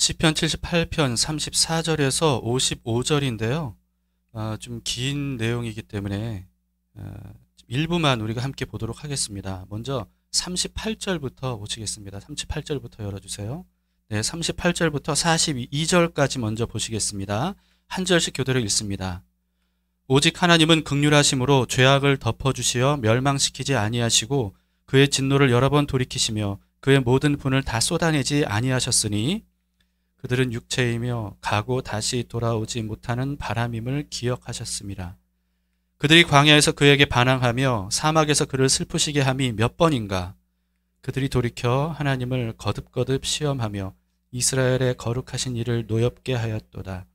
시편 78편 34절에서 55절인데요. 좀 긴 내용이기 때문에 일부만 우리가 함께 보도록 하겠습니다. 먼저 38절부터 보시겠습니다. 38절부터 열어주세요. 네, 38절부터 42절까지 먼저 보시겠습니다. 한 절씩 교대로 읽습니다. 오직 하나님은 긍휼하심으로 죄악을 덮어주시어 멸망시키지 아니하시고 그의 진노를 여러 번 돌이키시며 그의 모든 분을 다 쏟아내지 아니하셨으니 그들은 육체이며 가고 다시 돌아오지 못하는 바람임을 기억하셨습니다. 그들이 광야에서 그에게 반항하며 사막에서 그를 슬프시게 함이 몇 번인가. 그들이 돌이켜 하나님을 거듭거듭 시험하며 이스라엘의 거룩하신 이를 노엽게 하였도다.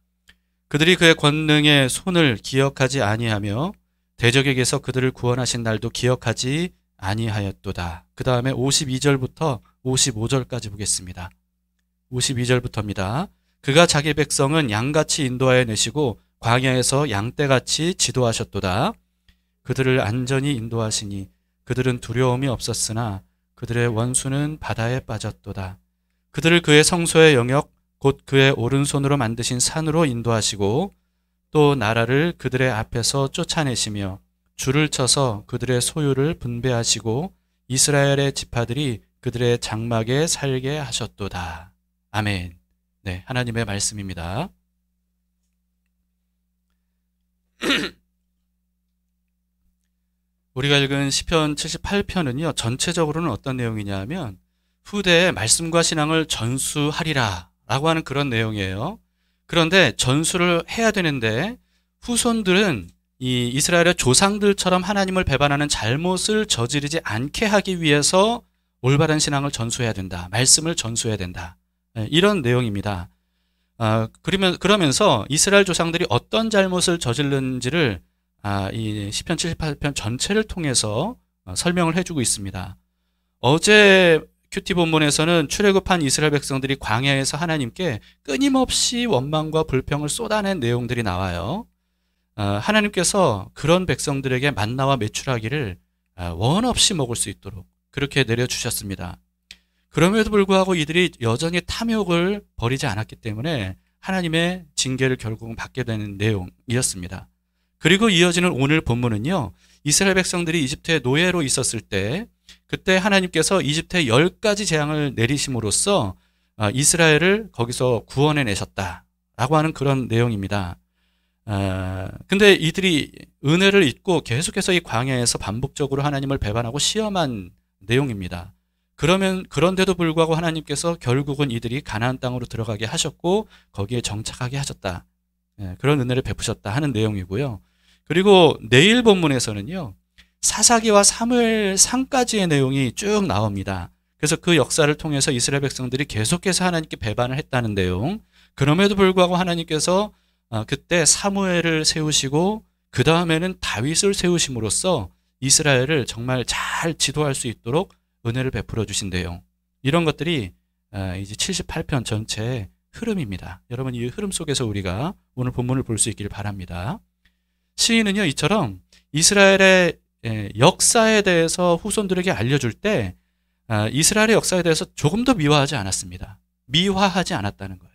그들이 그의 권능의 손을 기억하지 아니하며 대적에게서 그들을 구원하신 날도 기억하지 아니하였도다. 그 다음에 52절부터 55절까지 보겠습니다. 52절부터입니다. 그가 자기 백성은 양같이 인도하여 내시고 광야에서 양떼같이 지도하셨도다. 그들을 안전히 인도하시니 그들은 두려움이 없었으나 그들의 원수는 바다에 빠졌도다. 그들을 그의 성소의 영역 곧 그의 오른손으로 만드신 산으로 인도하시고 또 나라를 그들의 앞에서 쫓아내시며 줄을 쳐서 그들의 소유를 분배하시고 이스라엘의 지파들이 그들의 장막에 살게 하셨도다. 아멘. 네, 하나님의 말씀입니다. 우리가 읽은 시편 78편은요, 전체적으로는 어떤 내용이냐 하면 후대에 말씀과 신앙을 전수하리라 라고 하는 그런 내용이에요. 그런데 전수를 해야 되는데 후손들은 이 이스라엘의 조상들처럼 하나님을 배반하는 잘못을 저지르지 않게 하기 위해서 올바른 신앙을 전수해야 된다. 말씀을 전수해야 된다. 이런 내용입니다. 그러면서 이스라엘 조상들이 어떤 잘못을 저질렀는지를 이 시편 78편 전체를 통해서 설명을 해주고 있습니다. 어제 큐티 본문에서는 출애굽한 이스라엘 백성들이 광야에서 하나님께 끊임없이 원망과 불평을 쏟아낸 내용들이 나와요. 하나님께서 그런 백성들에게 만나와 메추라기를 원 없이 먹을 수 있도록 그렇게 내려주셨습니다. 그럼에도 불구하고 이들이 여전히 탐욕을 버리지 않았기 때문에 하나님의 징계를 결국은 받게 되는 내용이었습니다. 그리고 이어지는 오늘 본문은요, 이스라엘 백성들이 이집트의 노예로 있었을 때 그때 하나님께서 이집트에 10가지 재앙을 내리심으로써 이스라엘을 거기서 구원해 내셨다라고 하는 그런 내용입니다. 근데 이들이 은혜를 잊고 계속해서 이 광야에서 반복적으로 하나님을 배반하고 시험한 내용입니다. 그런데도 불구하고 하나님께서 결국은 이들이 가나안 땅으로 들어가게 하셨고 거기에 정착하게 하셨다. 그런 은혜를 베푸셨다 하는 내용이고요. 그리고 내일 본문에서는요, 사사기와 사무엘상까지의 내용이 쭉 나옵니다. 그래서 그 역사를 통해서 이스라엘 백성들이 계속해서 하나님께 배반을 했다는 내용. 그럼에도 불구하고 하나님께서 그때 사무엘을 세우시고 그 다음에는 다윗을 세우심으로써 이스라엘을 정말 잘 지도할 수 있도록 은혜를 베풀어 주신 내용. 이런 것들이 이제 78편 전체의 흐름입니다. 여러분, 이 흐름 속에서 우리가 오늘 본문을 볼 수 있기를 바랍니다. 시인은요, 이처럼 이스라엘의 역사에 대해서 후손들에게 알려줄 때 이스라엘의 역사에 대해서 조금 더 미화하지 않았습니다. 미화하지 않았다는 거예요.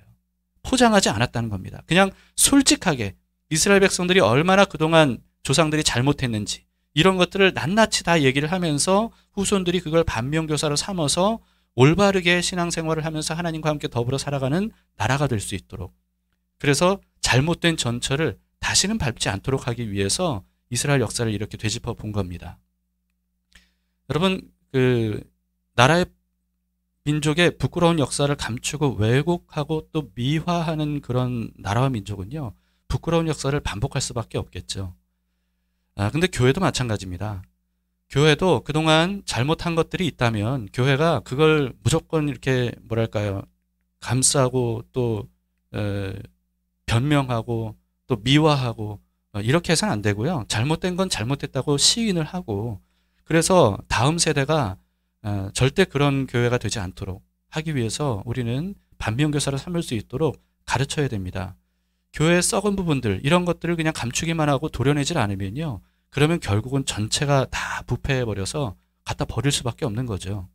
포장하지 않았다는 겁니다. 그냥 솔직하게 이스라엘 백성들이 얼마나 그동안 조상들이 잘못했는지 이런 것들을 낱낱이 다 얘기를 하면서 후손들이 그걸 반면교사로 삼아서 올바르게 신앙생활을 하면서 하나님과 함께 더불어 살아가는 나라가 될 수 있도록, 그래서 잘못된 전철을 다시는 밟지 않도록 하기 위해서 이스라엘 역사를 이렇게 되짚어 본 겁니다. 여러분, 나라의 민족의 부끄러운 역사를 감추고 왜곡하고 또 미화하는 그런 나라와 민족은요, 부끄러운 역사를 반복할 수밖에 없겠죠. 근데 교회도 마찬가지입니다. 교회도 그동안 잘못한 것들이 있다면 교회가 그걸 무조건 이렇게 뭐랄까요, 감싸고 또 변명하고 또 미화하고 이렇게 해서는 안 되고요. 잘못된 건 잘못됐다고 시인을 하고, 그래서 다음 세대가 절대 그런 교회가 되지 않도록 하기 위해서 우리는 반면교사를 삼을 수 있도록 가르쳐야 됩니다. 교회의 썩은 부분들, 이런 것들을 그냥 감추기만 하고 도려내질 않으면요, 그러면 결국은 전체가 다 부패해버려서 갖다 버릴 수밖에 없는 거죠.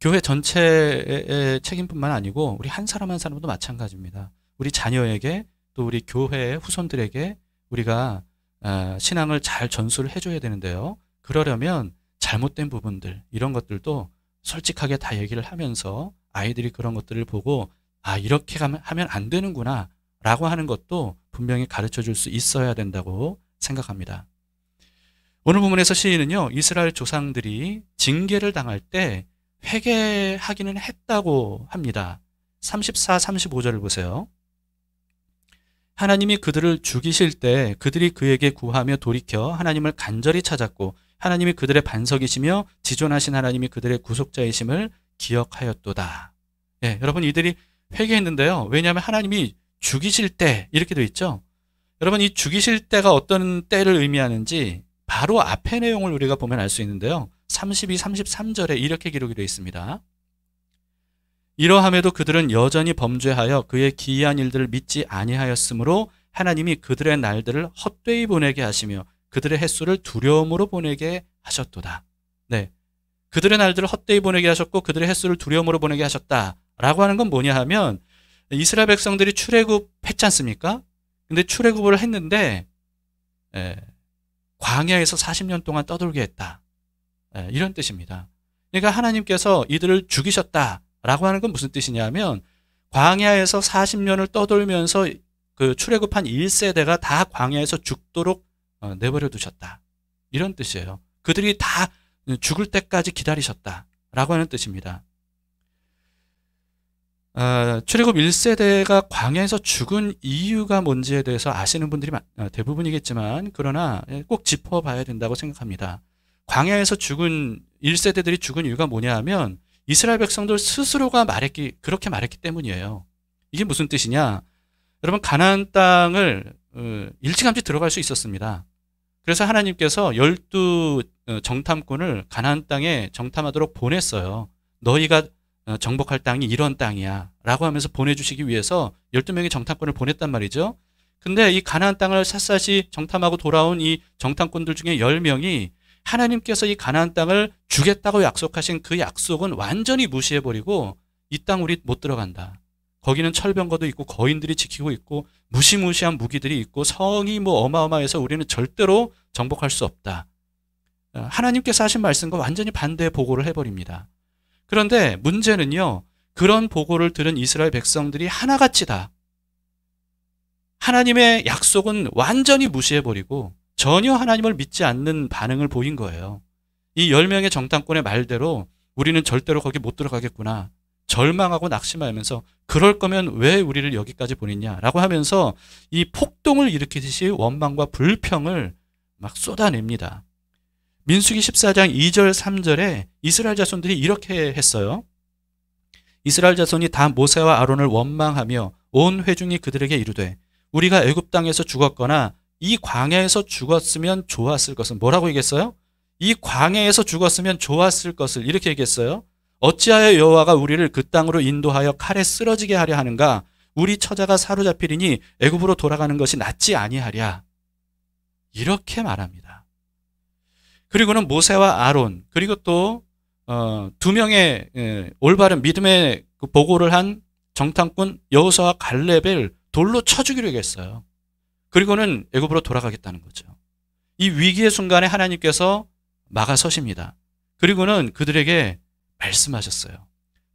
교회 전체의 책임뿐만 아니고 우리 한 사람 한 사람도 마찬가지입니다. 우리 자녀에게 또 우리 교회의 후손들에게 우리가 신앙을 잘 전수를 해줘야 되는데요. 그러려면 잘못된 부분들 이런 것들도 솔직하게 다 얘기를 하면서 아이들이 그런 것들을 보고 이렇게 하면 안 되는구나 라고 하는 것도 분명히 가르쳐 줄 수 있어야 된다고 생각합니다. 오늘 본문에서 시인은요, 이스라엘 조상들이 징계를 당할 때 회개하기는 했다고 합니다. 34, 35절을 보세요. 하나님이 그들을 죽이실 때 그들이 그에게 구하며 돌이켜 하나님을 간절히 찾았고 하나님이 그들의 반석이시며 지존하신 하나님이 그들의 구속자이심을 기억하였도다. 예, 여러분 이들이 회개했는데요. 왜냐하면 하나님이 죽이실 때 이렇게 되어 있죠. 여러분 이 죽이실 때가 어떤 때를 의미하는지 바로 앞의 내용을 우리가 보면 알 수 있는데요. 32, 33절에 이렇게 기록이 되어 있습니다. 이러함에도 그들은 여전히 범죄하여 그의 기이한 일들을 믿지 아니하였으므로 하나님이 그들의 날들을 헛되이 보내게 하시며 그들의 햇수를 두려움으로 보내게 하셨도다. 네, 그들의 날들을 헛되이 보내게 하셨고 그들의 햇수를 두려움으로 보내게 하셨다라고 하는 건 뭐냐 하면 이스라엘 백성들이 출애굽했지 않습니까? 근데 출애굽을 했는데 광야에서 40년 동안 떠돌게 했다. 이런 뜻입니다. 그러니까 하나님께서 이들을 죽이셨다라고 하는 건 무슨 뜻이냐면 광야에서 40년을 떠돌면서 그 출애굽한 1세대가 다 광야에서 죽도록 내버려 두셨다. 이런 뜻이에요. 그들이 다 죽을 때까지 기다리셨다라고 하는 뜻입니다. 출애굽 1세대가 광야에서 죽은 이유가 뭔지에 대해서 아시는 분들이 대부분이겠지만 그러나 꼭 짚어봐야 된다고 생각합니다. 광야에서 죽은 1세대들이 죽은 이유가 뭐냐 하면 이스라엘 백성들 스스로가 그렇게 말했기 때문이에요. 이게 무슨 뜻이냐? 여러분 가나안 땅을 일찌감치 들어갈 수 있었습니다. 그래서 하나님께서 12 정탐꾼을 가나안 땅에 정탐하도록 보냈어요. 너희가 정복할 땅이 이런 땅이야 라고 하면서 보내주시기 위해서 12명의 정탐꾼을 보냈단 말이죠. 근데 이 가나안 땅을 샅샅이 정탐하고 돌아온 이 정탐꾼들 중에 10명이 하나님께서 이 가나안 땅을 주겠다고 약속하신 그 약속은 완전히 무시해버리고 이 땅 우리 못 들어간다. 거기는 철병거도 있고 거인들이 지키고 있고 무시무시한 무기들이 있고 성이 어마어마해서 우리는 절대로 정복할 수 없다. 하나님께서 하신 말씀과 완전히 반대의 보고를 해버립니다. 그런데 문제는요, 그런 보고를 들은 이스라엘 백성들이 하나같이 다 하나님의 약속은 완전히 무시해버리고 전혀 하나님을 믿지 않는 반응을 보인 거예요. 이 10명의 정탐꾼의 말대로 우리는 절대로 거기 못 들어가겠구나. 절망하고 낙심하면서 그럴 거면 왜 우리를 여기까지 보냈냐라고 하면서 이 폭동을 일으키듯이 원망과 불평을 막 쏟아냅니다. 민수기 14장 2절 3절에 이스라엘 자손들이 이렇게 했어요. 이스라엘 자손이 다 모세와 아론을 원망하며 온 회중이 그들에게 이르되 우리가 애굽 땅에서 죽었거나 이 광야에서 죽었으면 좋았을 것은 뭐라고 얘기했어요? 이 광야에서 죽었으면 좋았을 것을 이렇게 얘기했어요. 어찌하여 여호와가 우리를 그 땅으로 인도하여 칼에 쓰러지게 하려 하는가? 우리 처자가 사로잡히리니 애굽으로 돌아가는 것이 낫지 아니하랴. 이렇게 말합니다. 그리고는 모세와 아론 그리고 또 2명의 올바른 믿음의 그 보고를 한 정탐꾼 여호수아와 갈렙을 돌로 쳐 죽이려 했어요. 그리고는 애굽으로 돌아가겠다는 거죠. 이 위기의 순간에 하나님께서 막아서십니다. 그리고는 그들에게 말씀하셨어요.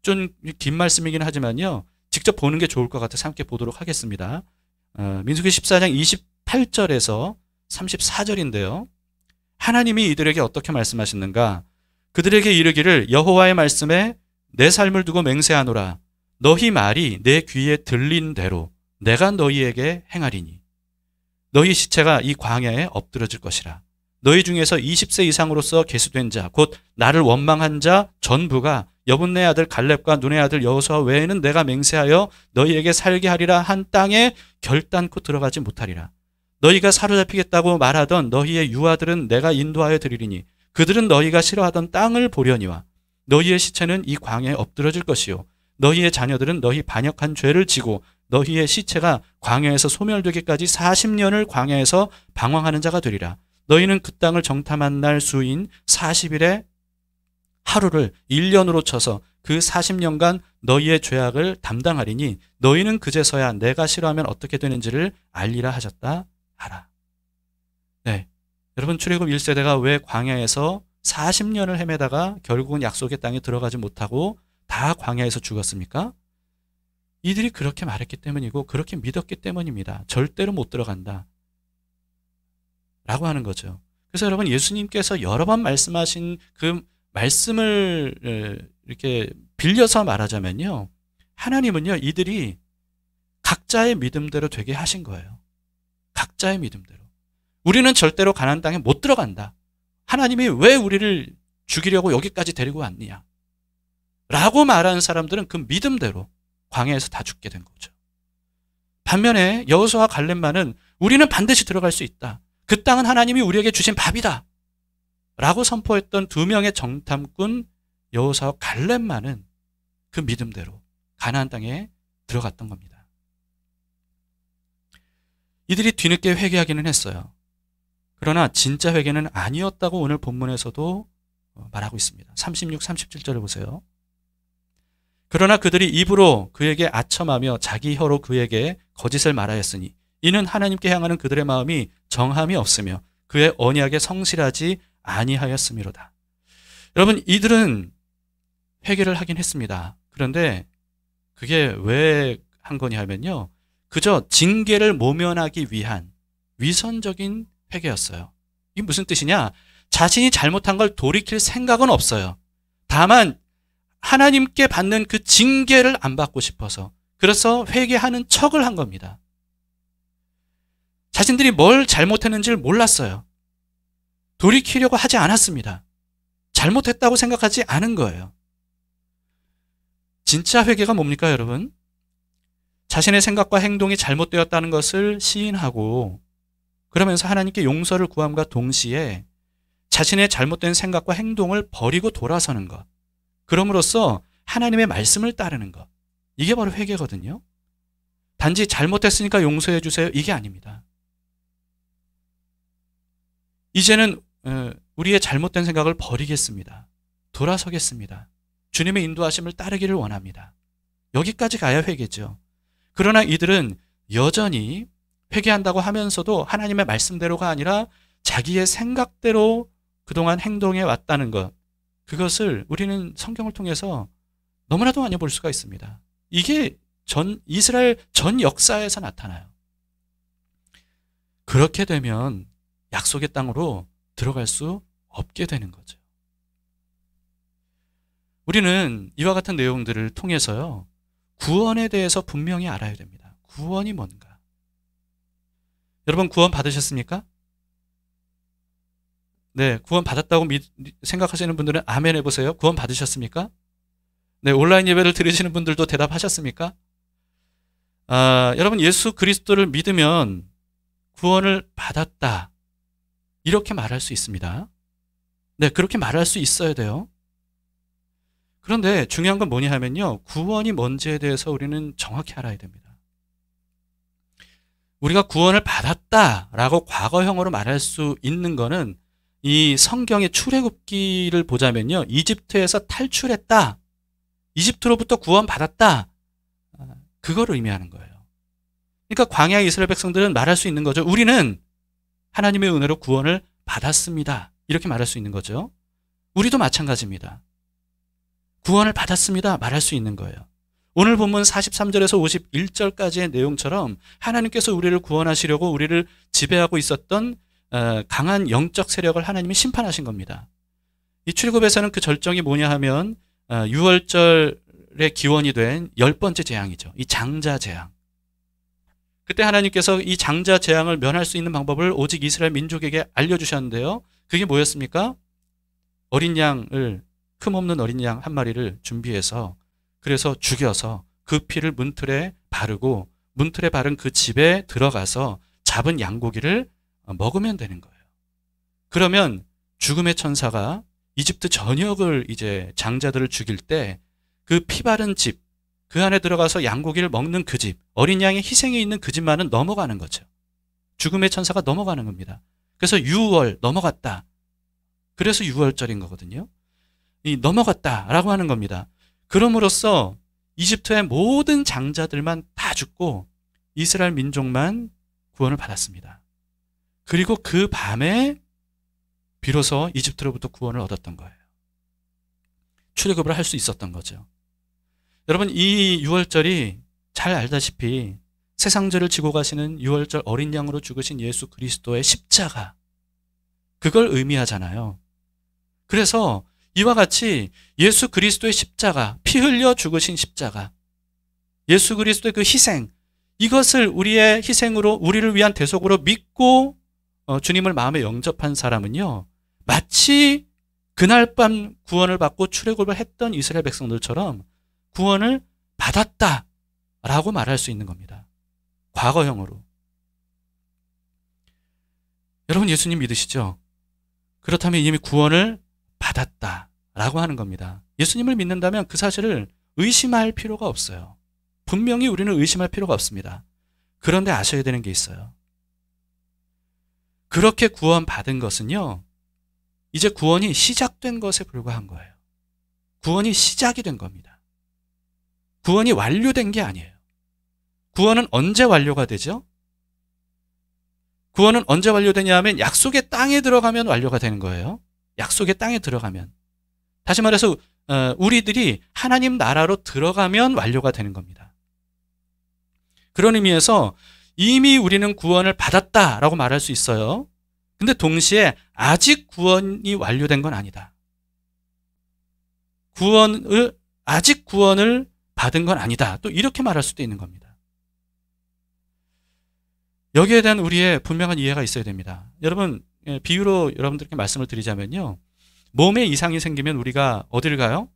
좀 긴 말씀이긴 하지만요. 직접 보는 게 좋을 것 같아서 함께 보도록 하겠습니다. 민수기 14장 28절에서 34절인데요. 하나님이 이들에게 어떻게 말씀하셨는가? 그들에게 이르기를 여호와의 말씀에 내 삶을 두고 맹세하노라. 너희 말이 내 귀에 들린 대로 내가 너희에게 행하리니 너희 시체가 이 광야에 엎드러질 것이라. 너희 중에서 20세 이상으로서 계수된 자 곧 나를 원망한 자 전부가 여분네 아들 갈렙과 눈의 아들 여호수아 외에는 내가 맹세하여 너희에게 살게 하리라 한 땅에 결단코 들어가지 못하리라. 너희가 사로잡히겠다고 말하던 너희의 유아들은 내가 인도하여 드리리니 그들은 너희가 싫어하던 땅을 보려니와 너희의 시체는 이 광야에 엎드러질 것이요 너희의 자녀들은 너희 반역한 죄를 지고 너희의 시체가 광야에서 소멸되기까지 40년을 광야에서 방황하는 자가 되리라. 너희는 그 땅을 정탐한 날 수인 40일에 하루를 1년으로 쳐서 그 40년간 너희의 죄악을 담당하리니 너희는 그제서야 내가 싫어하면 어떻게 되는지를 알리라 하셨다 하라. 네, 여러분 출애굽 1세대가 왜 광야에서 40년을 헤매다가 결국은 약속의 땅에 들어가지 못하고 다 광야에서 죽었습니까? 이들이 그렇게 말했기 때문이고 그렇게 믿었기 때문입니다. 절대로 못 들어간다 라고 하는 거죠. 그래서 여러분 예수님께서 여러 번 말씀하신 그 말씀을 이렇게 빌려서 말하자면요, 하나님은요 이들이 각자의 믿음대로 되게 하신 거예요. 각자의 믿음대로. 우리는 절대로 가나안 땅에 못 들어간다. 하나님이 왜 우리를 죽이려고 여기까지 데리고 왔느냐 라고 말하는 사람들은 그 믿음대로 광야에서 다 죽게 된 거죠. 반면에 여호수아와 갈렙만은 우리는 반드시 들어갈 수 있다. 그 땅은 하나님이 우리에게 주신 밥이다 라고 선포했던 두 명의 정탐꾼 여호수아와 갈렙만은 그 믿음대로 가나안 땅에 들어갔던 겁니다. 이들이 뒤늦게 회개하기는 했어요. 그러나 진짜 회개는 아니었다고 오늘 본문에서도 말하고 있습니다. 36, 37절을 보세요. 그러나 그들이 입으로 그에게 아첨하며 자기 혀로 그에게 거짓을 말하였으니 이는 하나님께 향하는 그들의 마음이 정함이 없으며 그의 언약에 성실하지 아니하였음이로다. 여러분 이들은 회개를 하긴 했습니다. 그런데 그게 왜 한 거냐 하면요, 그저 징계를 모면하기 위한 위선적인 회개였어요. 이게 무슨 뜻이냐? 자신이 잘못한 걸 돌이킬 생각은 없어요. 다만 하나님께 받는 그 징계를 안 받고 싶어서, 그래서 회개하는 척을 한 겁니다. 자신들이 뭘 잘못했는지를 몰랐어요. 돌이키려고 하지 않았습니다. 잘못했다고 생각하지 않은 거예요. 진짜 회개가 뭡니까, 여러분? 자신의 생각과 행동이 잘못되었다는 것을 시인하고 그러면서 하나님께 용서를 구함과 동시에 자신의 잘못된 생각과 행동을 버리고 돌아서는 것. 그럼으로써 하나님의 말씀을 따르는 것. 이게 바로 회개거든요. 단지 잘못했으니까 용서해 주세요. 이게 아닙니다. 이제는 우리의 잘못된 생각을 버리겠습니다. 돌아서겠습니다. 주님의 인도하심을 따르기를 원합니다. 여기까지 가야 회개죠. 그러나 이들은 여전히 회개한다고 하면서도 하나님의 말씀대로가 아니라 자기의 생각대로 그동안 행동해 왔다는 것, 그것을 우리는 성경을 통해서 너무나도 많이 볼 수가 있습니다. 이게 이스라엘 전 역사에서 나타나요. 그렇게 되면 약속의 땅으로 들어갈 수 없게 되는 거죠. 우리는 이와 같은 내용들을 통해서요, 구원에 대해서 분명히 알아야 됩니다. 구원이 뭔가? 여러분 구원 받으셨습니까? 네, 구원 받았다고 생각하시는 분들은 아멘 해보세요. 구원 받으셨습니까? 네, 온라인 예배를 들으시는 분들도 대답하셨습니까? 여러분 예수 그리스도를 믿으면 구원을 받았다, 이렇게 말할 수 있습니다. 네, 그렇게 말할 수 있어야 돼요. 그런데 중요한 건 뭐냐 하면요, 구원이 뭔지에 대해서 우리는 정확히 알아야 됩니다. 우리가 구원을 받았다라고 과거형으로 말할 수 있는 거는 이 성경의 출애굽기를 보자면요, 이집트에서 탈출했다, 이집트로부터 구원받았다, 그거를 의미하는 거예요. 그러니까 광야의 이스라엘 백성들은 말할 수 있는 거죠. 우리는 하나님의 은혜로 구원을 받았습니다, 이렇게 말할 수 있는 거죠. 우리도 마찬가지입니다. 구원을 받았습니다 말할 수 있는 거예요. 오늘 본문 43절에서 51절까지의 내용처럼 하나님께서 우리를 구원하시려고 우리를 지배하고 있었던 강한 영적 세력을 하나님이 심판하신 겁니다. 이 출애굽에서는 그 절정이 뭐냐 하면 6월절의 기원이 된 10번째 재앙이죠. 이 장자 재앙. 그때 하나님께서 이 장자 재앙을 면할 수 있는 방법을 오직 이스라엘 민족에게 알려주셨는데요. 그게 뭐였습니까? 어린 양을, 흠없는 어린 양 한 마리를 준비해서, 그래서 죽여서 그 피를 문틀에 바르고 문틀에 바른 그 집에 들어가서 잡은 양고기를 먹으면 되는 거예요. 그러면 죽음의 천사가 이집트 전역을 이제 장자들을 죽일 때 그 피 바른 집, 그 안에 들어가서 양고기를 먹는 그 집, 어린 양의 희생이 있는 그 집만은 넘어가는 거죠. 죽음의 천사가 넘어가는 겁니다. 그래서 6월 넘어갔다. 그래서 6월절인 거거든요. 이 넘어갔다라고 하는 겁니다. 그럼으로써 이집트의 모든 장자들만 다 죽고 이스라엘 민족만 구원을 받았습니다. 그리고 그 밤에 비로소 이집트로부터 구원을 얻었던 거예요. 출애굽을 할 수 있었던 거죠. 여러분, 이 유월절이 잘 알다시피 세상죄를 지고 가시는 유월절 어린 양으로 죽으신 예수 그리스도의 십자가, 그걸 의미하잖아요. 그래서 이와 같이 예수 그리스도의 십자가, 피 흘려 죽으신 십자가, 예수 그리스도의 그 희생, 이것을 우리의 희생으로, 우리를 위한 대속으로 믿고 주님을 마음에 영접한 사람은요, 마치 그날 밤 구원을 받고 출애굽을 했던 이스라엘 백성들처럼 구원을 받았다라고 말할 수 있는 겁니다. 과거형으로. 여러분, 예수님 믿으시죠? 그렇다면 이미 구원을 받았다라고 하는 겁니다. 예수님을 믿는다면 그 사실을 의심할 필요가 없어요. 분명히 우리는 의심할 필요가 없습니다. 그런데 아셔야 되는 게 있어요. 그렇게 구원받은 것은요, 이제 구원이 시작된 것에 불과한 거예요. 구원이 시작이 된 겁니다. 구원이 완료된 게 아니에요. 구원은 언제 완료가 되죠? 구원은 언제 완료되냐 하면 약속의 땅에 들어가면 완료가 되는 거예요. 약속의 땅에 들어가면. 다시 말해서 우리들이 하나님 나라로 들어가면 완료가 되는 겁니다. 그런 의미에서 이미 우리는 구원을 받았다라고 말할 수 있어요. 근데 동시에 아직 구원이 완료된 건 아니다. 아직 구원을 받은 건 아니다. 또 이렇게 말할 수도 있는 겁니다. 여기에 대한 우리의 분명한 이해가 있어야 됩니다. 여러분, 비유로 여러분들께 말씀을 드리자면요, 몸에 이상이 생기면 우리가 어디를 가요?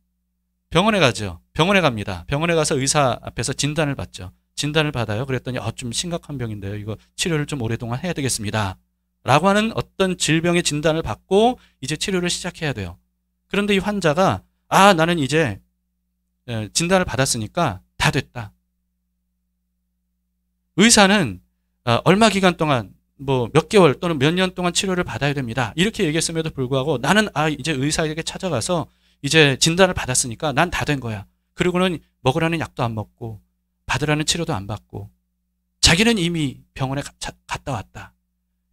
병원에 가죠. 병원에 갑니다. 병원에 가서 의사 앞에서 진단을 받죠. 진단을 받아요. 그랬더니 좀 심각한 병인데요, 이거 치료를 좀 오랫동안 해야 되겠습니다 라고 하는 어떤 질병의 진단을 받고 이제 치료를 시작해야 돼요. 그런데 이 환자가 나는 이제 진단을 받았으니까 다 됐다. 의사는 얼마 기간 동안, 뭐 몇 개월 또는 몇 년 동안 치료를 받아야 됩니다, 이렇게 얘기했음에도 불구하고 나는 이제 의사에게 찾아가서 이제 진단을 받았으니까 난 다 된 거야. 그리고는 먹으라는 약도 안 먹고 받으라는 치료도 안 받고 자기는 이미 병원에 갔다 왔다.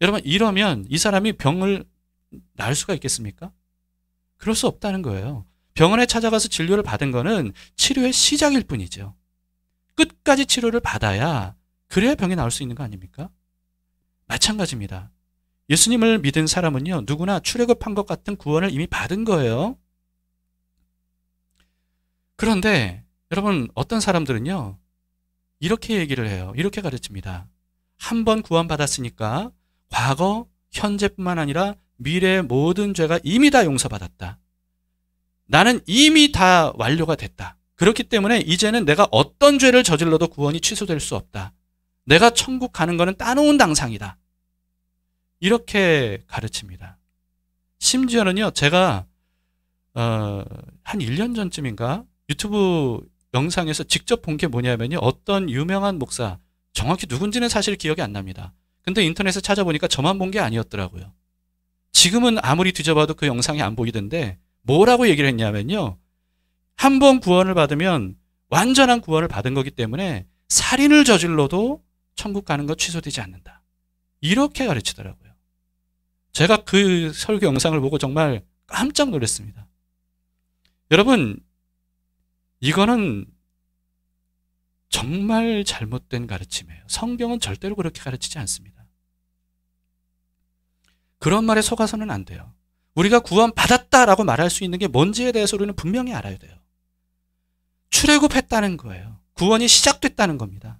여러분, 이러면 이 사람이 병을 나을 수가 있겠습니까? 그럴 수 없다는 거예요. 병원에 찾아가서 진료를 받은 거는 치료의 시작일 뿐이죠. 끝까지 치료를 받아야, 그래야 병이 나을 수 있는 거 아닙니까? 마찬가지입니다. 예수님을 믿은 사람은요, 누구나 출애굽한 것 같은 구원을 이미 받은 거예요. 그런데 여러분, 어떤 사람들은요, 이렇게 얘기를 해요. 이렇게 가르칩니다. 한 번 구원받았으니까 과거, 현재뿐만 아니라 미래의 모든 죄가 이미 다 용서받았다. 나는 이미 다 완료가 됐다. 그렇기 때문에 이제는 내가 어떤 죄를 저질러도 구원이 취소될 수 없다. 내가 천국 가는 거는 따놓은 당상이다. 이렇게 가르칩니다. 심지어는요, 제가 한 1년 전쯤인가 유튜브 영상에서 직접 본 게 뭐냐면요, 어떤 유명한 목사, 정확히 누군지는 사실 기억이 안 납니다. 근데 인터넷에 찾아보니까 저만 본 게 아니었더라고요. 지금은 아무리 뒤져봐도 그 영상이 안 보이던데 뭐라고 얘기를 했냐면요, 한 번 구원을 받으면 완전한 구원을 받은 거기 때문에 살인을 저질러도 천국 가는 거 취소되지 않는다. 이렇게 가르치더라고요. 제가 그 설교 영상을 보고 정말 깜짝 놀랐습니다. 여러분, 이거는 정말 잘못된 가르침이에요. 성경은 절대로 그렇게 가르치지 않습니다. 그런 말에 속아서는 안 돼요. 우리가 구원받았다라고 말할 수 있는 게 뭔지에 대해서 우리는 분명히 알아야 돼요. 출애굽했다는 거예요. 구원이 시작됐다는 겁니다.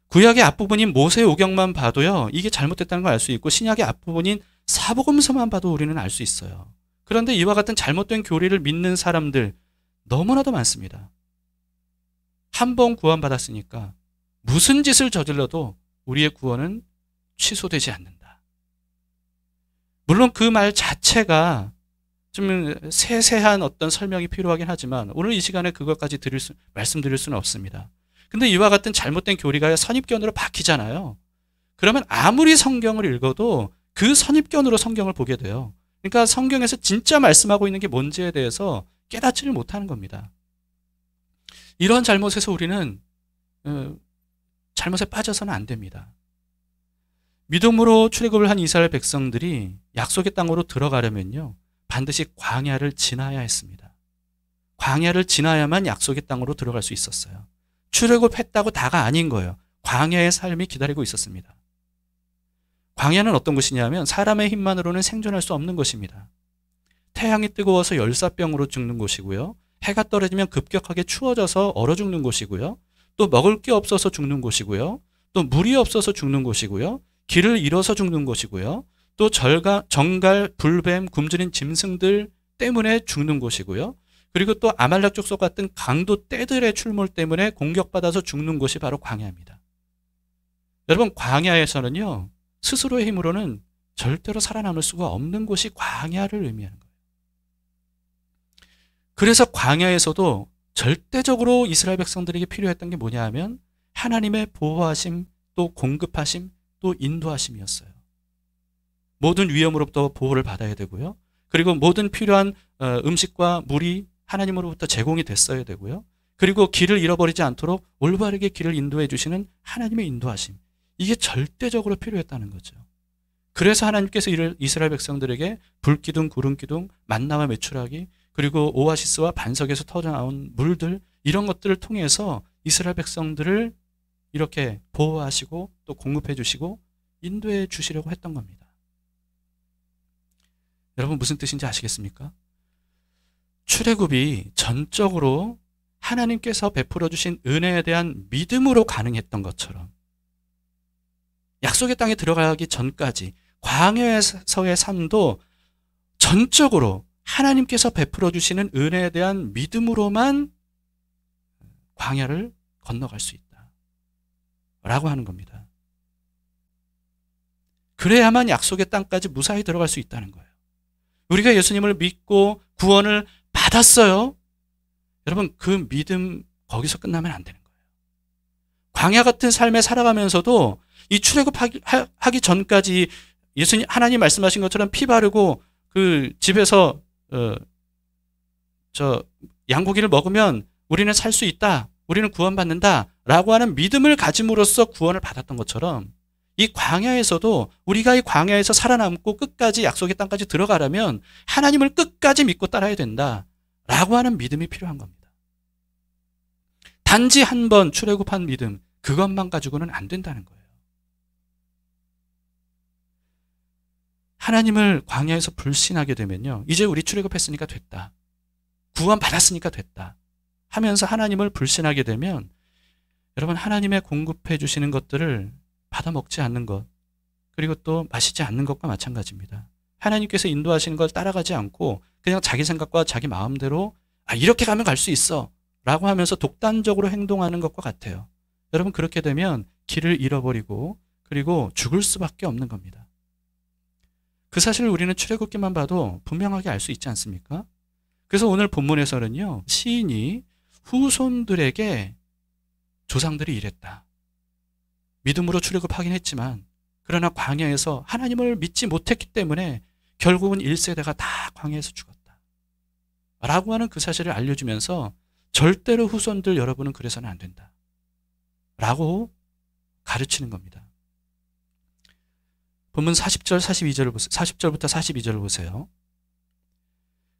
구약의 앞부분인 모세 오경만 봐도요, 이게 잘못됐다는 걸 알 수 있고, 신약의 앞부분인 사복음서만 봐도 우리는 알 수 있어요. 그런데 이와 같은 잘못된 교리를 믿는 사람들 너무나도 많습니다. 한 번 구원받았으니까 무슨 짓을 저질러도 우리의 구원은 취소되지 않는다. 물론 그 말 자체가 좀 세세한 어떤 설명이 필요하긴 하지만 오늘 이 시간에 그것까지 말씀드릴 수는 없습니다. 근데 이와 같은 잘못된 교리가 선입견으로 바뀌잖아요. 그러면 아무리 성경을 읽어도 그 선입견으로 성경을 보게 돼요. 그러니까 성경에서 진짜 말씀하고 있는 게 뭔지에 대해서 깨닫지를 못하는 겁니다. 이런 잘못에서 우리는 잘못에 빠져서는 안 됩니다. 믿음으로 출애굽을 한 이스라엘 백성들이 약속의 땅으로 들어가려면요, 반드시 광야를 지나야 했습니다. 광야를 지나야만 약속의 땅으로 들어갈 수 있었어요. 출애굽했다고 다가 아닌 거예요. 광야의 삶이 기다리고 있었습니다. 광야는 어떤 곳이냐면 사람의 힘만으로는 생존할 수 없는 곳입니다. 태양이 뜨거워서 열사병으로 죽는 곳이고요. 해가 떨어지면 급격하게 추워져서 얼어 죽는 곳이고요. 또 먹을 게 없어서 죽는 곳이고요. 또 물이 없어서 죽는 곳이고요. 길을 잃어서 죽는 곳이고요. 또 정갈, 불뱀, 굶주린 짐승들 때문에 죽는 곳이고요. 그리고 또 아말렉 족속 같은 강도 떼들의 출몰 때문에 공격받아서 죽는 곳이 바로 광야입니다. 여러분, 광야에서는요, 스스로의 힘으로는 절대로 살아남을 수가 없는 곳이 광야를 의미하는 거예요. 그래서 광야에서도 절대적으로 이스라엘 백성들에게 필요했던 게 뭐냐 하면 하나님의 보호하심, 또 공급하심, 또 인도하심이었어요. 모든 위험으로부터 보호를 받아야 되고요. 그리고 모든 필요한 음식과 물이 하나님으로부터 제공이 됐어야 되고요. 그리고 길을 잃어버리지 않도록 올바르게 길을 인도해 주시는 하나님의 인도하심. 이게 절대적으로 필요했다는 거죠. 그래서 하나님께서 이스라엘 백성들에게 불기둥, 구름기둥, 만나와 메추라기, 그리고 오아시스와 반석에서 터져나온 물들, 이런 것들을 통해서 이스라엘 백성들을 이렇게 보호하시고 또 공급해 주시고 인도해 주시려고 했던 겁니다. 여러분, 무슨 뜻인지 아시겠습니까? 출애굽이 전적으로 하나님께서 베풀어 주신 은혜에 대한 믿음으로 가능했던 것처럼 약속의 땅에 들어가기 전까지 광야에서의 삶도 전적으로 하나님께서 베풀어 주시는 은혜에 대한 믿음으로만 광야를 건너갈 수 있다 라고 하는 겁니다. 그래야만 약속의 땅까지 무사히 들어갈 수 있다는 거예요. 우리가 예수님을 믿고 구원을 받았어요. 여러분, 그 믿음 거기서 끝나면 안 되는 거예요. 광야 같은 삶에 살아가면서도 이 출애굽하기 전까지 예수님, 하나님 말씀하신 것처럼 피 바르고 그 집에서 양고기를 먹으면 우리는 살 수 있다, 우리는 구원받는다 라고 하는 믿음을 가짐으로써 구원을 받았던 것처럼 이 광야에서도 우리가 이 광야에서 살아남고 끝까지 약속의 땅까지 들어가려면 하나님을 끝까지 믿고 따라야 된다 라고 하는 믿음이 필요한 겁니다. 단지 한 번 출애굽한 믿음, 그것만 가지고는 안 된다는 거예요. 하나님을 광야에서 불신하게 되면요, 이제 우리 출애굽했으니까 됐다, 구원 받았으니까 됐다 하면서 하나님을 불신하게 되면 여러분, 하나님의 공급해 주시는 것들을 받아 먹지 않는 것, 그리고 또 마시지 않는 것과 마찬가지입니다. 하나님께서 인도하시는 걸 따라가지 않고 그냥 자기 생각과 자기 마음대로 이렇게 가면 갈 수 있어 라고 하면서 독단적으로 행동하는 것과 같아요. 여러분, 그렇게 되면 길을 잃어버리고 그리고 죽을 수밖에 없는 겁니다. 그 사실을 우리는 출애굽기만 봐도 분명하게 알 수 있지 않습니까? 그래서 오늘 본문에서는요, 시인이 후손들에게 조상들이 이랬다, 믿음으로 출애굽하긴 했지만 그러나 광야에서 하나님을 믿지 못했기 때문에 결국은 1세대가 다 광야에서 죽었다 라고 하는 그 사실을 알려주면서 절대로 후손들 여러분은 그래서는 안 된다 라고 가르치는 겁니다. 본문 40절, 42절을 보세요. 40절부터 42절을 보세요.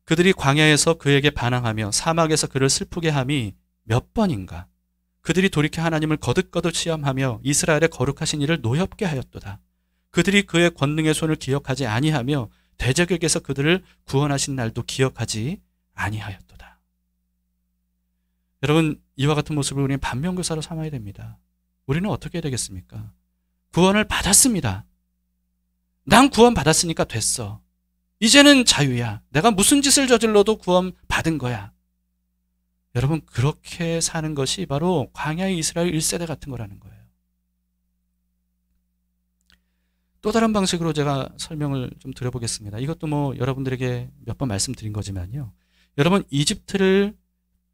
그들이 광야에서 그에게 반항하며 사막에서 그를 슬프게 함이 몇 번인가. 그들이 돌이켜 하나님을 거듭거듭 시험하며 이스라엘의 거룩하신 이를 노엽게 하였도다. 그들이 그의 권능의 손을 기억하지 아니하며 대적에게서 그들을 구원하신 날도 기억하지 아니하였도다. 여러분, 이와 같은 모습을 우리는 반면교사로 삼아야 됩니다. 우리는 어떻게 해야 되겠습니까? 구원을 받았습니다. 난 구원 받았으니까 됐어. 이제는 자유야. 내가 무슨 짓을 저질러도 구원 받은 거야. 여러분, 그렇게 사는 것이 바로 광야의 이스라엘 1세대 같은 거라는 거예요. 또 다른 방식으로 제가 설명을 좀 드려보겠습니다. 이것도 여러분들에게 몇 번 말씀드린 거지만요. 여러분, 이집트를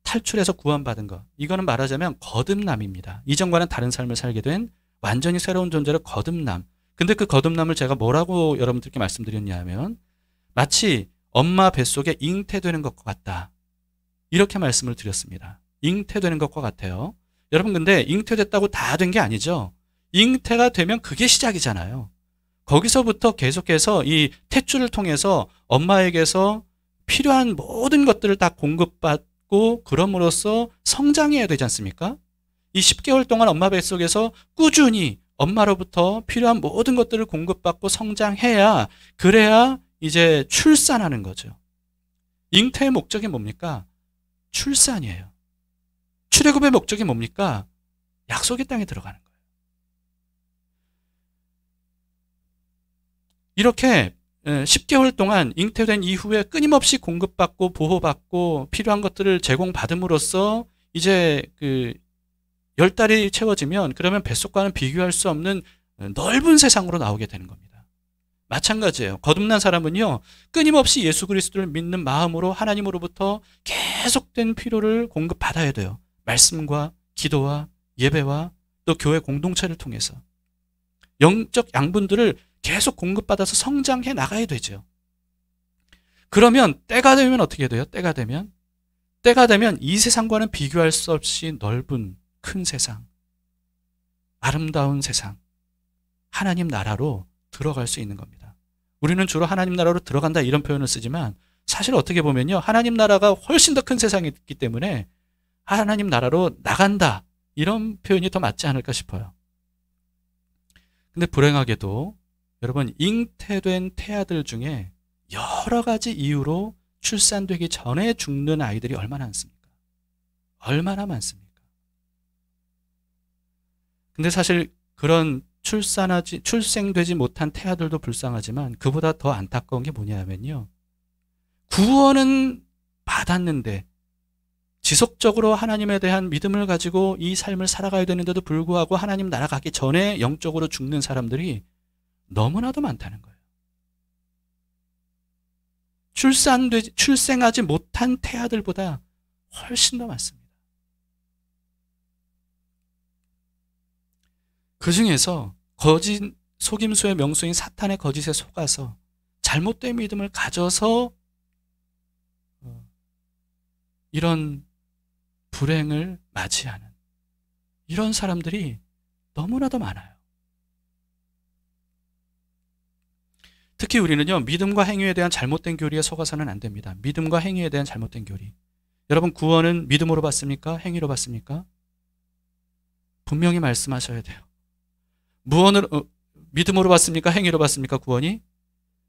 탈출해서 구원받은 것, 이거는 말하자면 거듭남입니다. 이전과는 다른 삶을 살게 된 완전히 새로운 존재로 거듭남. 근데 그 거듭남을 제가 뭐라고 여러분들께 말씀드렸냐 하면 마치 엄마 뱃속에 잉태되는 것과 같다. 이렇게 말씀을 드렸습니다. 잉태되는 것과 같아요. 여러분 근데 잉태됐다고 다 된 게 아니죠. 잉태가 되면 그게 시작이잖아요. 거기서부터 계속해서 이 탯줄을 통해서 엄마에게서 필요한 모든 것들을 다 공급받고 그럼으로써 성장해야 되지 않습니까? 이 10개월 동안 엄마 뱃속에서 꾸준히 엄마로부터 필요한 모든 것들을 공급받고 성장해야, 그래야 이제 출산하는 거죠. 잉태의 목적이 뭡니까? 출산이에요. 출애굽의 목적이 뭡니까? 약속의 땅에 들어가는 거예요. 이렇게 10개월 동안 잉태된 이후에 끊임없이 공급받고 보호받고 필요한 것들을 제공받음으로써 이제 그 10달이 채워지면 그러면 뱃속과는 비교할 수 없는 넓은 세상으로 나오게 되는 겁니다. 마찬가지예요. 거듭난 사람은요, 끊임없이 예수 그리스도를 믿는 마음으로 하나님으로부터 계속된 필요를 공급받아야 돼요. 말씀과 기도와 예배와 또 교회 공동체를 통해서 영적 양분들을 계속 공급받아서 성장해 나가야 되죠. 그러면 때가 되면 어떻게 돼요? 때가 되면 이 세상과는 비교할 수 없이 넓은 큰 세상, 아름다운 세상, 하나님 나라로 들어갈 수 있는 겁니다. 우리는 주로 하나님 나라로 들어간다 이런 표현을 쓰지만 사실 어떻게 보면요, 하나님 나라가 훨씬 더 큰 세상이 있기 때문에 하나님 나라로 나간다 이런 표현이 더 맞지 않을까 싶어요. 근데 불행하게도 여러분, 잉태된 태아들 중에 여러 가지 이유로 출산되기 전에 죽는 아이들이 얼마나 많습니까? 얼마나 많습니까? 근데 사실 그런 출생되지 못한 태아들도 불쌍하지만 그보다 더 안타까운 게 뭐냐면요, 구원은 받았는데 지속적으로 하나님에 대한 믿음을 가지고 이 삶을 살아가야 되는데도 불구하고 하나님 나라 가기 전에 영적으로 죽는 사람들이 너무나도 많다는 거예요. 출생하지 못한 태아들보다 훨씬 더 많습니다. 그 중에서 거짓 속임수의 명수인 사탄의 거짓에 속아서 잘못된 믿음을 가져서 이런 불행을 맞이하는 이런 사람들이 너무나도 많아요. 특히 우리는요, 믿음과 행위에 대한 잘못된 교리에 속아서는 안 됩니다. 믿음과 행위에 대한 잘못된 교리. 여러분, 구원은 믿음으로 받습니까? 행위로 받습니까? 분명히 말씀하셔야 돼요. 믿음으로 받습니까? 행위로 받습니까? 구원이?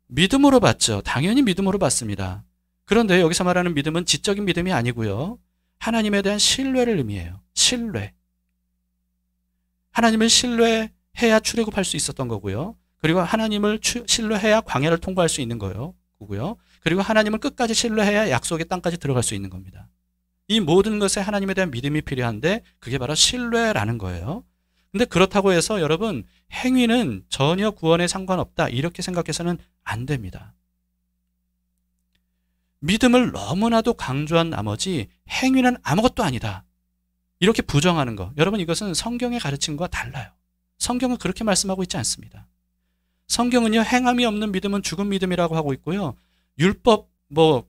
믿음으로 받죠. 당연히 믿음으로 받습니다. 그런데 여기서 말하는 믿음은 지적인 믿음이 아니고요, 하나님에 대한 신뢰를 의미해요. 신뢰. 하나님을 신뢰해야 출애굽할 수 있었던 거고요. 그리고 하나님을 신뢰해야 광야를 통과할 수 있는 거고요. 그리고 하나님을 끝까지 신뢰해야 약속의 땅까지 들어갈 수 있는 겁니다. 이 모든 것에 하나님에 대한 믿음이 필요한데 그게 바로 신뢰라는 거예요. 근데 그렇다고 해서 여러분, 행위는 전혀 구원에 상관없다 이렇게 생각해서는 안 됩니다. 믿음을 너무나도 강조한 나머지 행위는 아무것도 아니다 이렇게 부정하는 거, 여러분 이것은 성경의 가르침과 달라요. 성경은 그렇게 말씀하고 있지 않습니다. 성경은요, 행함이 없는 믿음은 죽은 믿음이라고 하고 있고요, 율법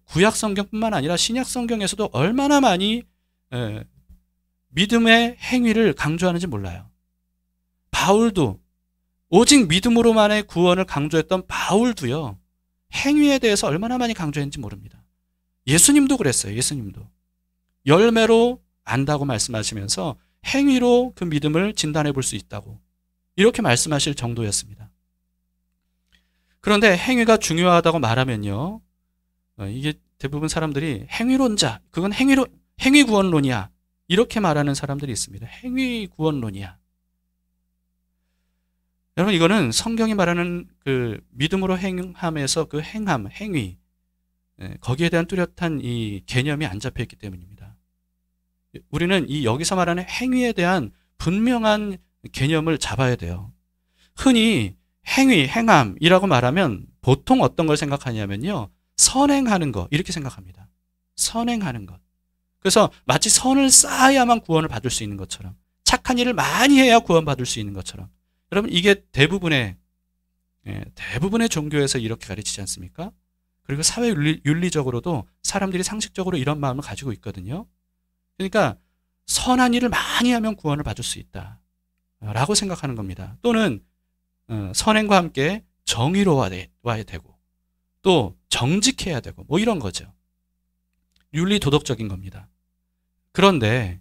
구약 성경뿐만 아니라 신약 성경에서도 얼마나 많이 믿음의 행위를 강조하는지 몰라요. 바울도, 오직 믿음으로만의 구원을 강조했던 바울도요, 행위에 대해서 얼마나 많이 강조했는지 모릅니다. 예수님도 그랬어요. 예수님도 열매로 안다고 말씀하시면서 행위로 그 믿음을 진단해 볼 수 있다고 이렇게 말씀하실 정도였습니다. 그런데 행위가 중요하다고 말하면요, 이게 대부분 사람들이 행위론자, 그건 행위 구원론이야 이렇게 말하는 사람들이 있습니다. 행위 구원론이야. 여러분, 이거는 성경이 말하는 그 믿음으로 행함에서 그 행함, 행위, 거기에 대한 뚜렷한 이 개념이 안 잡혀 있기 때문입니다. 우리는 여기서 말하는 행위에 대한 분명한 개념을 잡아야 돼요. 흔히 행위, 행함이라고 말하면 보통 어떤 걸 생각하냐면요, 선행하는 것 이렇게 생각합니다. 선행하는 것. 그래서 마치 선을 쌓아야만 구원을 받을 수 있는 것처럼, 착한 일을 많이 해야 구원받을 수 있는 것처럼. 여러분, 이게 대부분의 종교에서 이렇게 가르치지 않습니까? 그리고 사회 윤리적으로도 사람들이 상식적으로 이런 마음을 가지고 있거든요. 그러니까 선한 일을 많이 하면 구원을 받을 수 있다 라고 생각하는 겁니다. 또는 선행과 함께 정의로워야 되고 또 정직해야 되고 뭐 이런 거죠. 윤리 도덕적인 겁니다. 그런데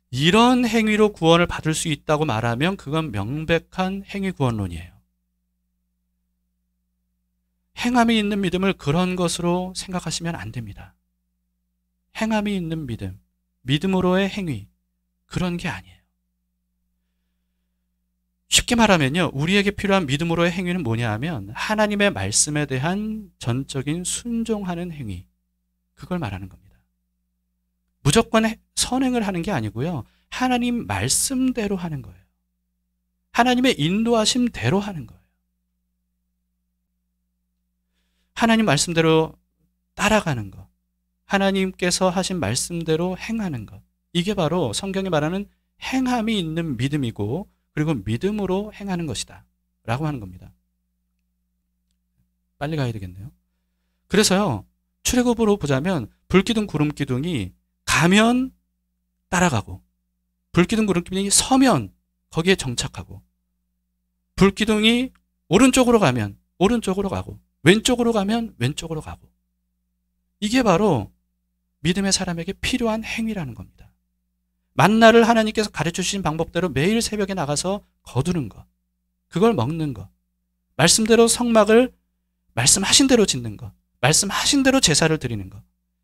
이런 행위로 구원을 받을 수 있다고 말하면 그건 명백한 행위 구원론이에요. 행함이 있는 믿음을 그런 것으로 생각하시면 안 됩니다. 행함이 있는 믿음, 믿음으로의 행위, 그런 게 아니에요. 쉽게 말하면요, 우리에게 필요한 믿음으로의 행위는 뭐냐 하면 하나님의 말씀에 대한 전적인 순종하는 행위, 그걸 말하는 겁니다. 무조건 선행을 하는 게 아니고요, 하나님 말씀대로 하는 거예요. 하나님의 인도하심대로 하는 거예요. 하나님 말씀대로 따라가는 것, 하나님께서 하신 말씀대로 행하는 것, 이게 바로 성경이 말하는 행함이 있는 믿음이고 그리고 믿음으로 행하는 것이다 라고 하는 겁니다. 빨리 가야 되겠네요. 그래서요, 출애굽으로 보자면 불기둥 구름기둥이 가면 따라가고 불기둥 구름기둥이 서면 거기에 정착하고 불기둥이 오른쪽으로 가면 오른쪽으로 가고 왼쪽으로 가면 왼쪽으로 가고, 이게 바로 믿음의 사람에게 필요한 행위라는 겁니다. 만나를 하나님께서 가르쳐 주신 방법대로 매일 새벽에 나가서 거두는 것, 그걸 먹는 것, 말씀대로 성막을 말씀하신 대로 짓는 것, 말씀하신 대로 제사를 드리는 것,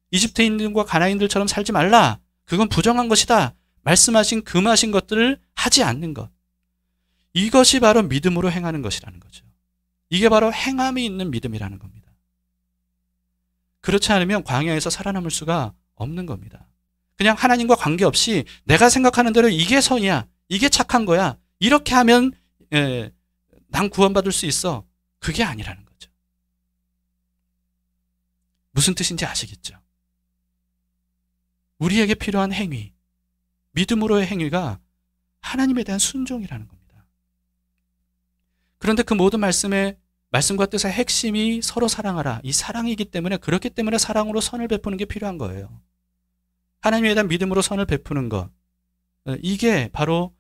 이집트인들과 가나안인들처럼 살지 말라, 그건 부정한 것이다, 말씀하신 금하신 것들을 하지 않는 것, 이것이 바로 믿음으로 행하는 것이라는 거죠. 이게 바로 행함이 있는 믿음이라는 겁니다. 그렇지 않으면 광야에서 살아남을 수가 없는 겁니다. 그냥 하나님과 관계없이 내가 생각하는 대로 이게 선이야, 이게 착한 거야, 이렇게 하면 난 구원받을 수 있어, 그게 아니라는 거죠. 무슨 뜻인지 아시겠죠? 우리에게 필요한 행위, 믿음으로의 행위가 하나님에 대한 순종이라는 겁니다. 그런데 그 모든 말씀과 뜻의 핵심이 서로 사랑하라, 이 사랑이기 때문에, 그렇기 때문에 사랑으로 선을 베푸는 게 필요한 거예요. 하나님에 대한 믿음으로 선을 베푸는 것, 이게 바로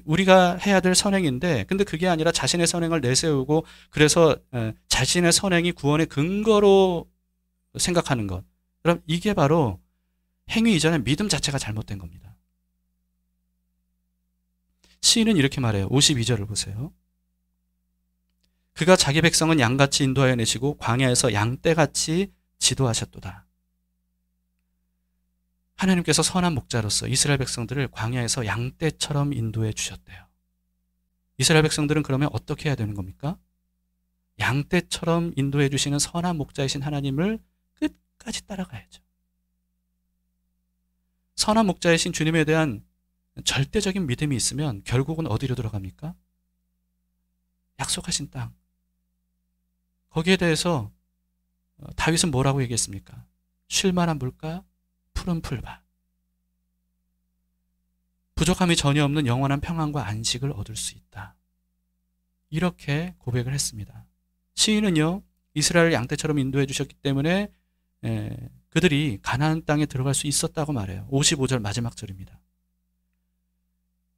우리가 해야 될 선행인데, 근데 그게 아니라 자신의 선행을 내세우고 그래서 자신의 선행이 구원의 근거로 생각하는 것, 그럼 이게 바로 행위 이전에 믿음 자체가 잘못된 겁니다. 시인은 이렇게 말해요. 52절을 보세요. 그가 자기 백성은 양같이 인도하여 내시고 광야에서 양떼같이 지도하셨도다. 하나님께서 선한 목자로서 이스라엘 백성들을 광야에서 양떼처럼 인도해 주셨대요. 이스라엘 백성들은 그러면 어떻게 해야 되는 겁니까? 양떼처럼 인도해 주시는 선한 목자이신 하나님을 끝까지 따라가야죠. 선한 목자이신 주님에 대한 절대적인 믿음이 있으면 결국은 어디로 들어갑니까? 약속하신 땅. 거기에 대해서 다윗은 뭐라고 얘기했습니까? 쉴만한 물가, 푸른 풀밭. 부족함이 전혀 없는 영원한 평안과 안식을 얻을 수 있다. 이렇게 고백을 했습니다. 시인은요, 이스라엘 양떼처럼 인도해 주셨기 때문에 그들이 가나안 땅에 들어갈 수 있었다고 말해요. 55절 마지막 절입니다.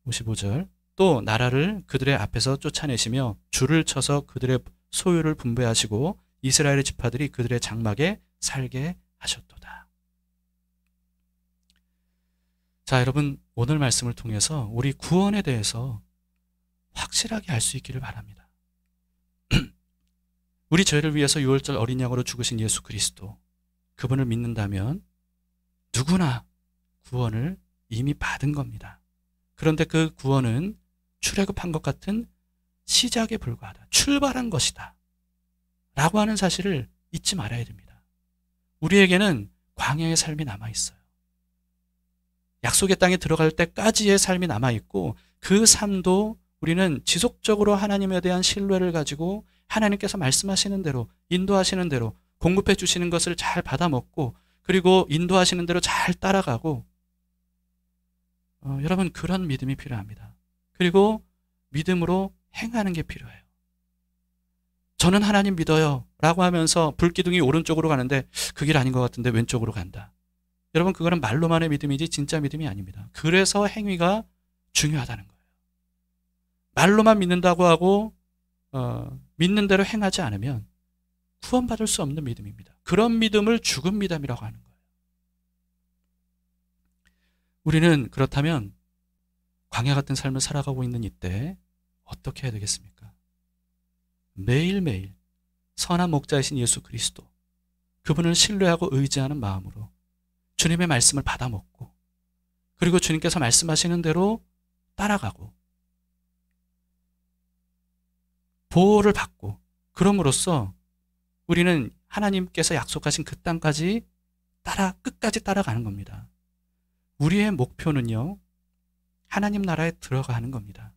55절. 또 나라를 그들의 앞에서 쫓아내시며 줄을 쳐서 그들의 소유를 분배하시고 이스라엘의 지파들이 그들의 장막에 살게 하셨도다. 자, 여러분, 오늘 말씀을 통해서 우리 구원에 대해서 확실하게 알 수 있기를 바랍니다. 우리 죄를 위해서 유월절 어린 양으로 죽으신 예수 그리스도, 그분을 믿는다면 누구나 구원을 이미 받은 겁니다. 그런데 그 구원은 출애굽한 것 같은 시작에 불과하다, 출발한 것이다 라고 하는 사실을 잊지 말아야 됩니다. 우리에게는 광야의 삶이 남아있어요. 약속의 땅에 들어갈 때까지의 삶이 남아있고, 그 삶도 우리는 지속적으로 하나님에 대한 신뢰를 가지고 하나님께서 말씀하시는 대로, 인도하시는 대로 공급해 주시는 것을 잘 받아먹고, 그리고 인도하시는 대로 잘 따라가고, 여러분, 그런 믿음이 필요합니다. 그리고 믿음으로 행하는 게 필요해요. 저는 하나님 믿어요 라고 하면서 불기둥이 오른쪽으로 가는데 그 길 아닌 것 같은데 왼쪽으로 간다. 여러분, 그거는 말로만의 믿음이지 진짜 믿음이 아닙니다. 그래서 행위가 중요하다는 거예요. 말로만 믿는다고 하고 믿는 대로 행하지 않으면 구원받을 수 없는 믿음입니다. 그런 믿음을 죽은 믿음이라고 하는 거예요. 우리는 그렇다면 광야 같은 삶을 살아가고 있는 이때 어떻게 해야 되겠습니까? 매일매일 선한 목자이신 예수 그리스도, 그분을 신뢰하고 의지하는 마음으로 주님의 말씀을 받아먹고, 그리고 주님께서 말씀하시는 대로 따라가고 보호를 받고, 그럼으로써 우리는 하나님께서 약속하신 그 땅까지 끝까지 따라가는 겁니다. 우리의 목표는요, 하나님 나라에 들어가는 겁니다.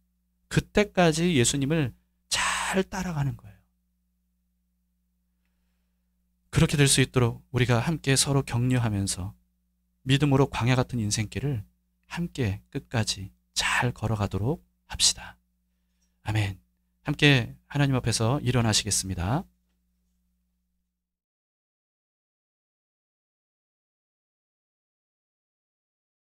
그때까지 예수님을 잘 따라가는 거예요. 그렇게 될 수 있도록 우리가 함께 서로 격려하면서 믿음으로 광야 같은 인생길을 함께 끝까지 잘 걸어가도록 합시다. 아멘. 함께 하나님 앞에서 일어나시겠습니다.